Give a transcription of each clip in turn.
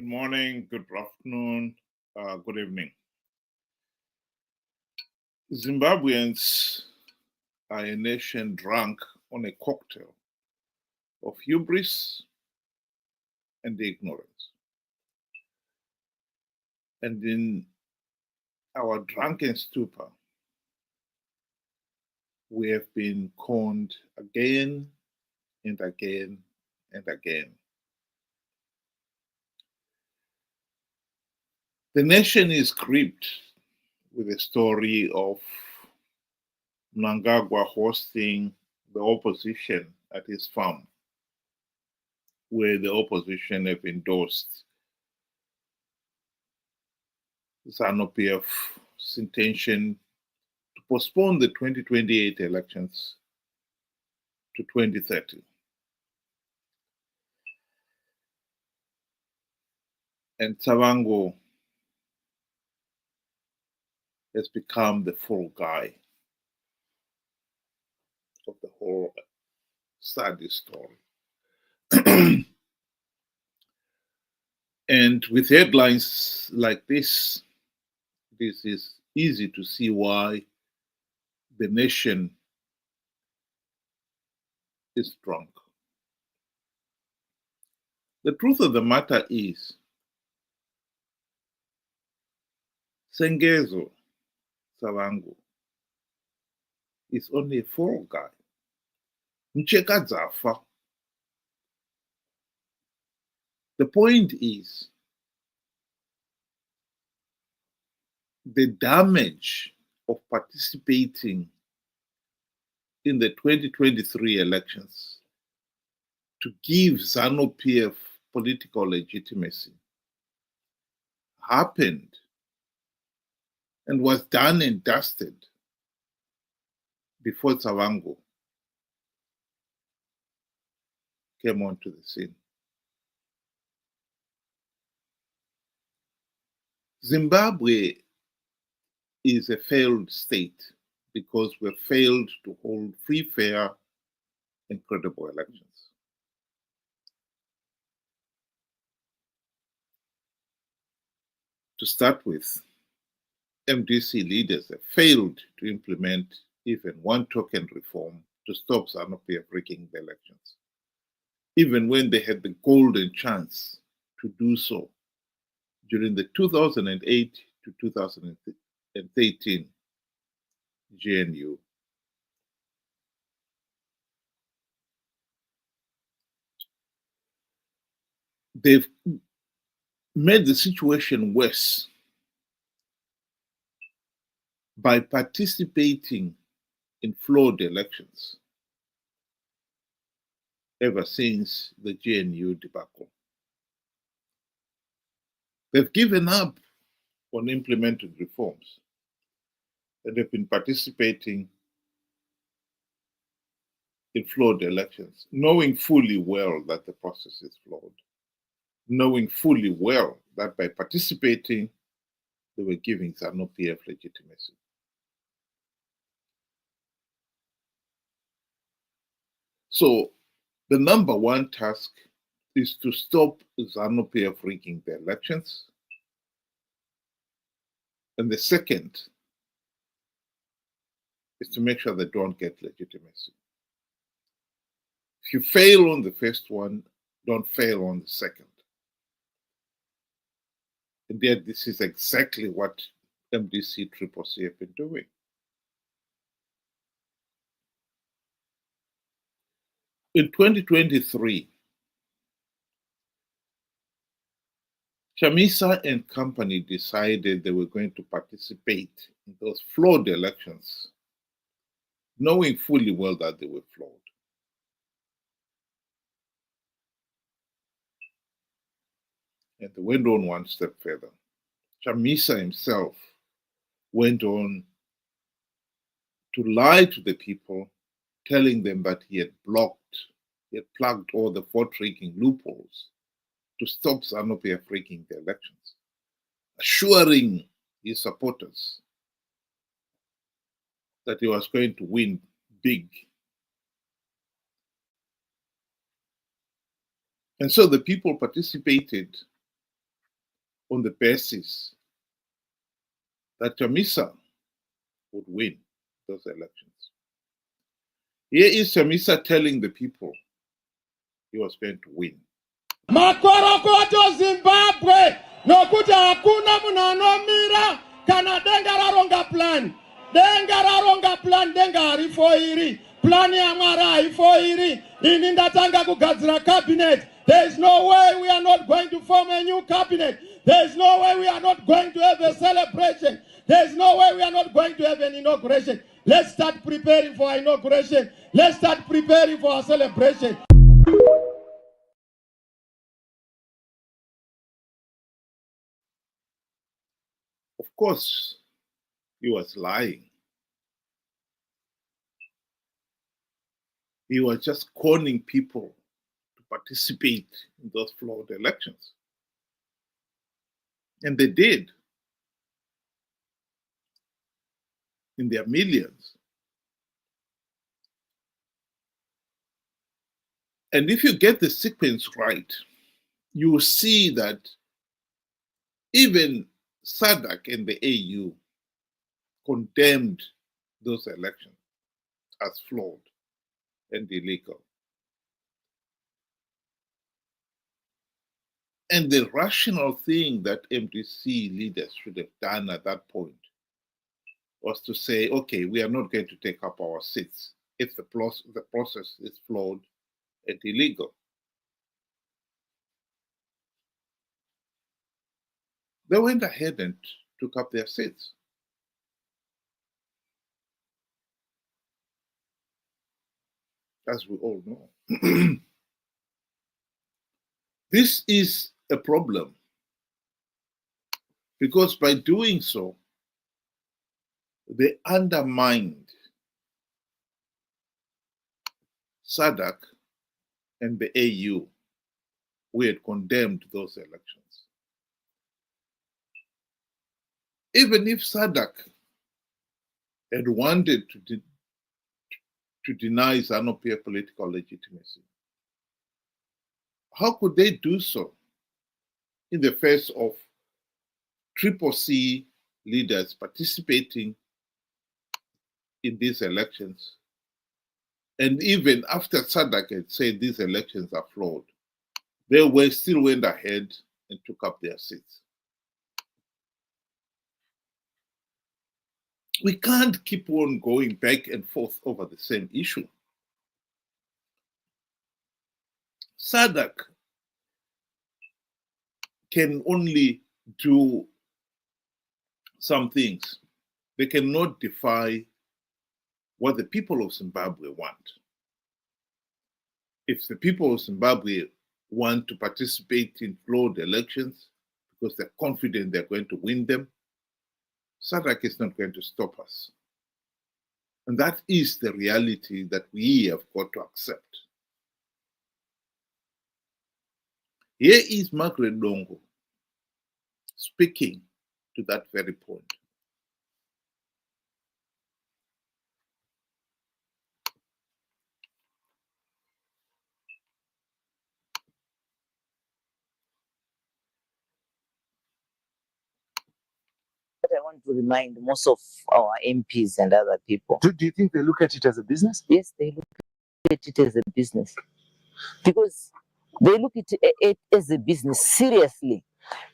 morning, good afternoon, good evening. Zimbabweans are a nation drunk on a cocktail of hubris and ignorance. And in our drunken stupor, we have been conned again and again and again. The nation is gripped with the story of Mnangagwa hosting the opposition at his farm, where the opposition have endorsed Zanu PF's intention to postpone the 2028 elections to 2030. And Tshabangu has become the fall guy of the whole SADC story. And with headlines like this is easy to see why the nation is drunk. The truth of the matter is, Sengezo Tshabangu is only a fall guy. Mucheka, dzafa. The point is, the damage of participating in the 2023 elections to give Zanu PF political legitimacy happened and was done and dusted before Tshabangu came onto the scene. Zimbabwe is a failed state because we have failed to hold free, fair, and credible elections. To start with, MDC leaders have failed to implement even one token reform to stop Zanu PF rigging the elections, even when they had the golden chance to do so during the 2008 to 2013 GNU. They've made the situation worse by participating in flawed elections ever since the GNU debacle. They've given up on implementing reforms and have been participating in flawed elections, knowing fully well that the process is flawed, knowing fully well that by participating, they were giving Zanu PF legitimacy. So the number one task is to stop Zanu PF rigging the elections. And the second is to make sure they don't get legitimacy. If you fail on the first one, don't fail on the second. And yet this is exactly what MDC CCC have been doing. In 2023, Chamisa and company decided they were going to participate in those flawed elections, knowing fully well that they were flawed. And they went on one step further. Chamisa himself went on to lie to the people, telling them that he had plugged all the vote rigging loopholes to stop Zanu PF rigging the elections, assuring his supporters that he was going to win big. And so the people participated on the basis that Chamisa would win those elections. Here is Chamisa telling the people he was going to win. Makorokoto Zimbabwe nokuti hakuna munhu anomira kana denga raronga plan. Denga raronga plan, denga harifoiri. Plan yaMwari haifoiri. Ini ndatanga kugadzira cabinet. There is no way we are not going to form a new cabinet. There is no way we are not going to have a celebration. There is no way we are not going to have an inauguration. Let's start preparing for our inauguration. Let's start preparing for our celebration. Of course, he was lying. He was just conning people to participate in those flawed elections. And they did, in their millions. And if you get the sequence right, you will see that even SADC and the AU condemned those elections as flawed and illegal. And the rational thing that MDC leaders should have done at that point was to say, okay, we are not going to take up our seats if the process is flawed and illegal. They went ahead and took up their seats. As we all know. This is a problem because by doing so, they undermined SADC and the AU, who had condemned those elections. Even if SADC had wanted to deny Zanu PF political legitimacy, how could they do so in the face of CCC leaders participating in these elections? And even after SADC had said these elections are flawed, they still went ahead and took up their seats. We can't keep on going back and forth over the same issue. SADC can only do some things. They cannot defy what the people of Zimbabwe want. If the people of Zimbabwe want to participate in flawed elections because they're confident they're going to win them, SADC is not going to stop us. And that is the reality that we have got to accept. Here is Margaret Longo speaking to that very point. I want to remind most of our MPs and other people. Do you think they look at it as a business? Yes, they look at it as a business. Because they look at it as a business seriously.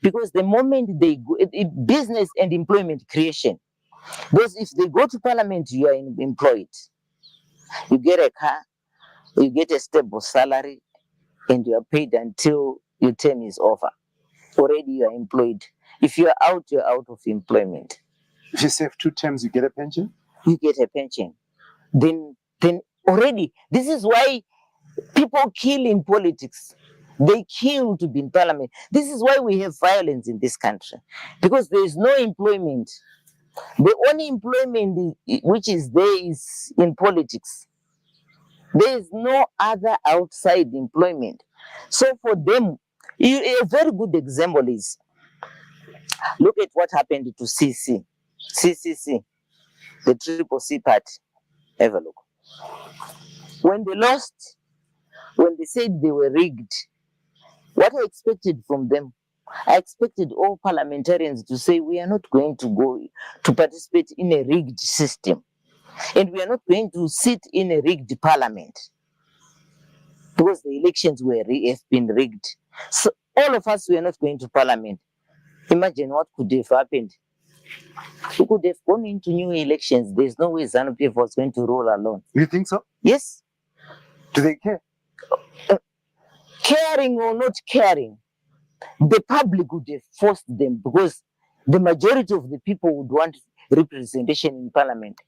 Because the moment they go, business and employment creation. Because if they go to parliament, you are employed. You get a car, you get a stable salary, and you are paid until your term is over. Already you are employed. If you are out, you're out of employment. If you serve 2 terms, you get a pension? You get a pension. Then already, this is why people kill in politics. They kill to be in parliament. This is why we have violence in this country. Because there is no employment. The only employment which is there is in politics. There is no other outside employment. So for them, a very good example is, look at what happened to CCC, the CCC party. Have a look. When they lost, when they said they were rigged, what I expected from them, I expected all parliamentarians to say we are not going to go to participate in a rigged system, and we are not going to sit in a rigged parliament because the elections have been rigged. So all of us were not going to parliament. Imagine what could have happened. We could have gone into new elections. There's no way Zanu PF was going to roll alone. You think so? Yes, Do they care? caring or not caring, the public would have forced them because the majority of the people would want representation in parliament.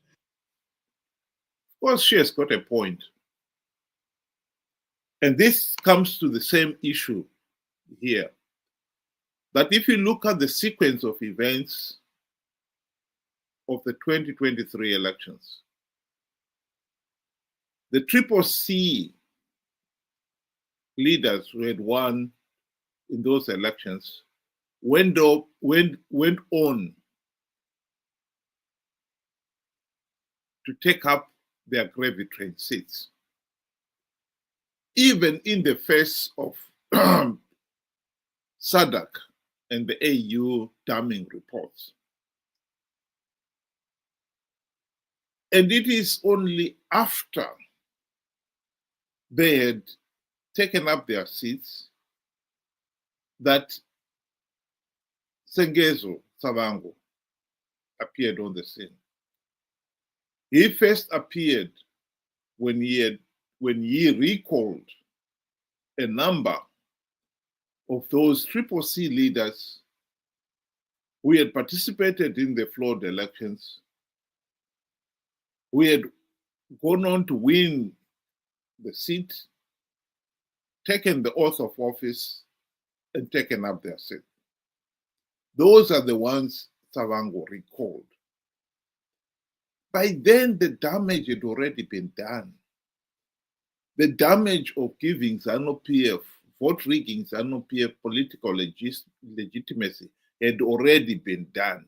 Of course, she has got a point. And this comes to the same issue here. That if you look at the sequence of events of the 2023 elections, the CCC leaders who had won in those elections went on to take up their gravy train seats, even in the face of SADC and the AU damning reports. And it is only after they had taken up their seats that Sengezo Tshabangu appeared on the scene. He first appeared when he recalled a number of those CCC leaders who had participated in the flawed elections, who had gone on to win the seat, taken the oath of office, and taken up their seat. Those are the ones Tshabangu recalled. By then, the damage had already been done. The damage of giving Zanu PF, vote rigging Zanu PF political legitimacy had already been done.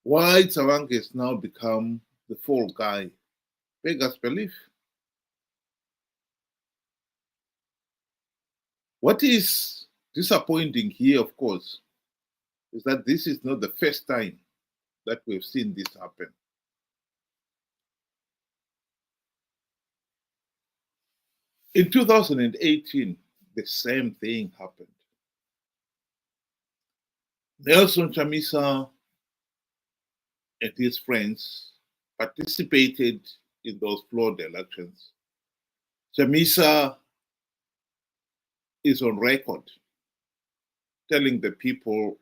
Why Tshabangu has now become the fall guy beggars belief. What is disappointing here, of course, is that this is not the first time that we've seen this happen. In 2018, the same thing happened. Nelson Chamisa and his friends participated in those flawed elections. Chamisa is on record telling the people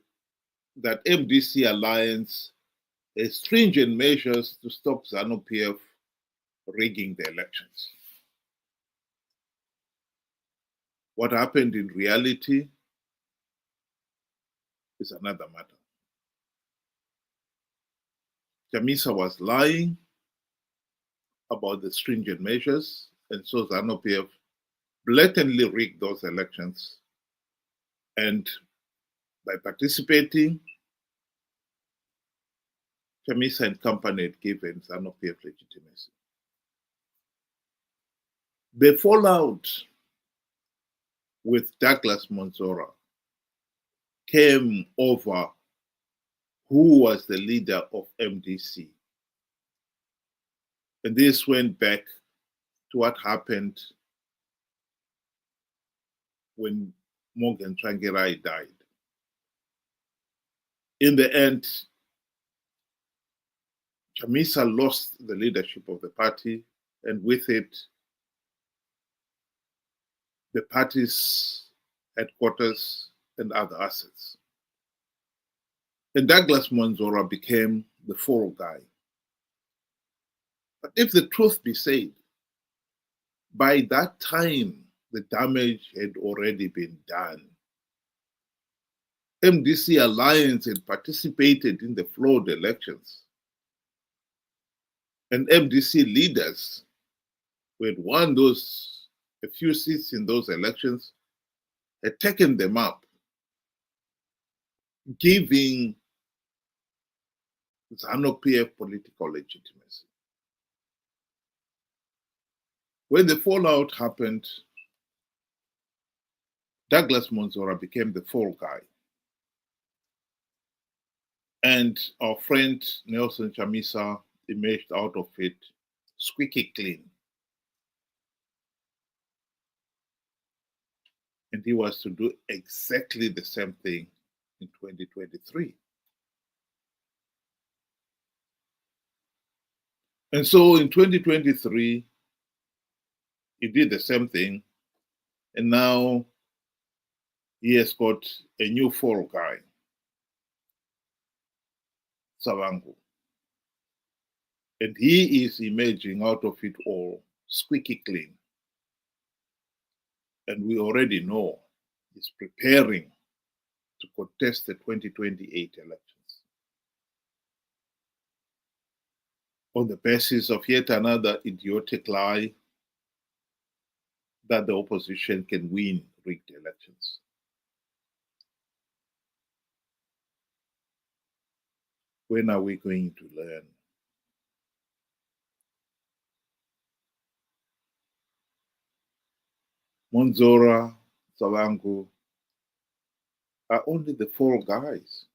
that MDC Alliance has stringent measures to stop Zanu PF rigging the elections. What happened in reality is another matter. Chamisa was lying about the stringent measures, and so Zanu PF blatantly rigged those elections. And by participating, Chamisa and company had given Zanu PF legitimacy. The fallout with Douglas Monzora came over who was the leader of MDC. And this went back to what happened when Morgan Tsvangirai died. In the end, Chamisa lost the leadership of the party, and with it, the party's headquarters and other assets. And Douglas Monzora became the fall guy. But if the truth be said, by that time, the damage had already been done. MDC Alliance had participated in the flawed elections. And MDC leaders who had won a few seats in those elections had taken them up, giving Zanu PF political legitimacy. When the fallout happened, Douglas Monzora became the fall guy. And our friend Nelson Chamisa emerged out of it squeaky clean. And he was to do exactly the same thing in 2023. And so in 2023, he did the same thing. And now he has got a new fall guy, Tshabangu. And he is emerging out of it all squeaky clean. And we already know he's preparing to contest the 2028 elections on the basis of yet another idiotic lie that the opposition can win rigged elections. When are we going to learn? Monzora, Tshabangu are only the fall guys.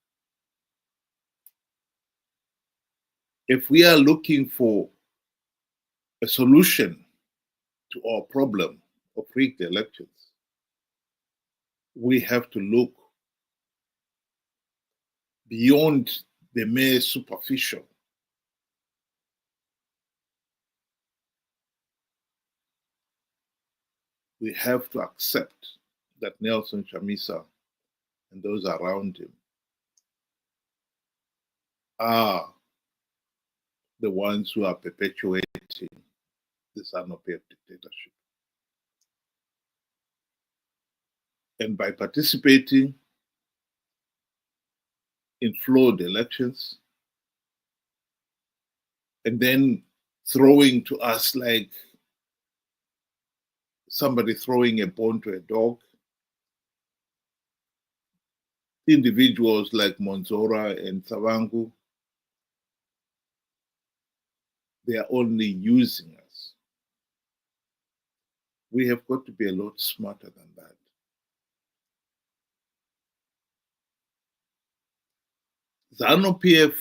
If we are looking for a solution to our problem of rigged elections, we have to look beyond the mere superficial. We have to accept that Nelson Chamisa and those around him are the ones who are perpetuating the Zanu PF dictatorship. And by participating in flawed elections and then throwing to us like somebody throwing a bone to a dog, individuals like Monzora and Tshabangu, they are only using us. We have got to be a lot smarter than that. Zanu PF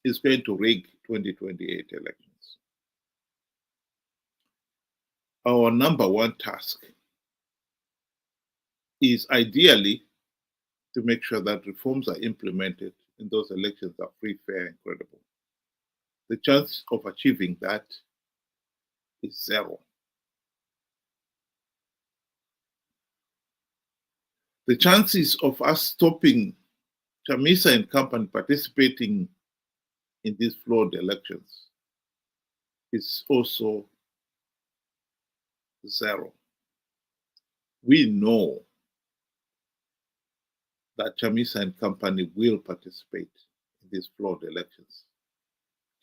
is going to rig 2028 elections. Our number one task is ideally to make sure that reforms are implemented and those elections are free, fair, and credible. The chance of achieving that is zero. The chances of us stopping Chamisa and company participating in these flawed elections is also zero. We know that Chamisa and company will participate in these flawed elections,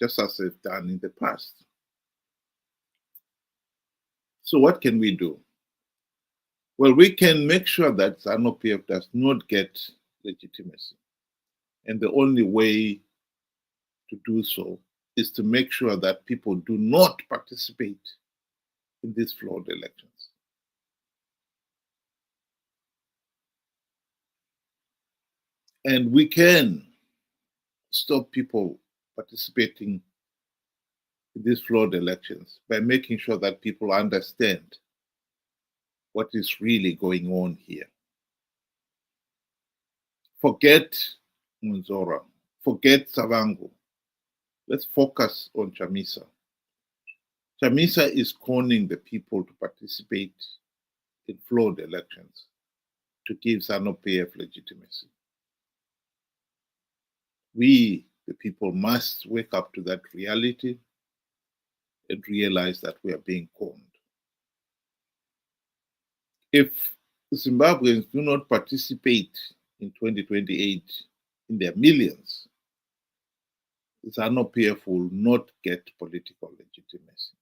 just as they've done in the past. So what can we do? Well, we can make sure that Zanu PF does not get legitimacy. And the only way to do so is to make sure that people do not participate in these flawed elections. And we can stop people participating in these flawed elections by making sure that people understand what is really going on here. Forget Monzora, forget Tshabangu. Let's focus on Chamisa. Chamisa is conning the people to participate in flawed elections to give Zanu PF legitimacy. We, the people, must wake up to that reality and realize that we are being conned. If Zimbabweans do not participate in 2028 in their millions, Zanu PF will not get political legitimacy.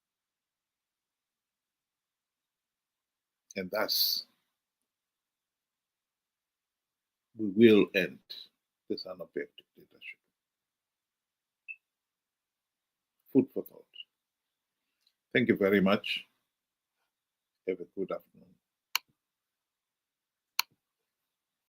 And thus, we will end the Zanu PF dictatorship. Food for thought. Thank you very much. Have a good afternoon.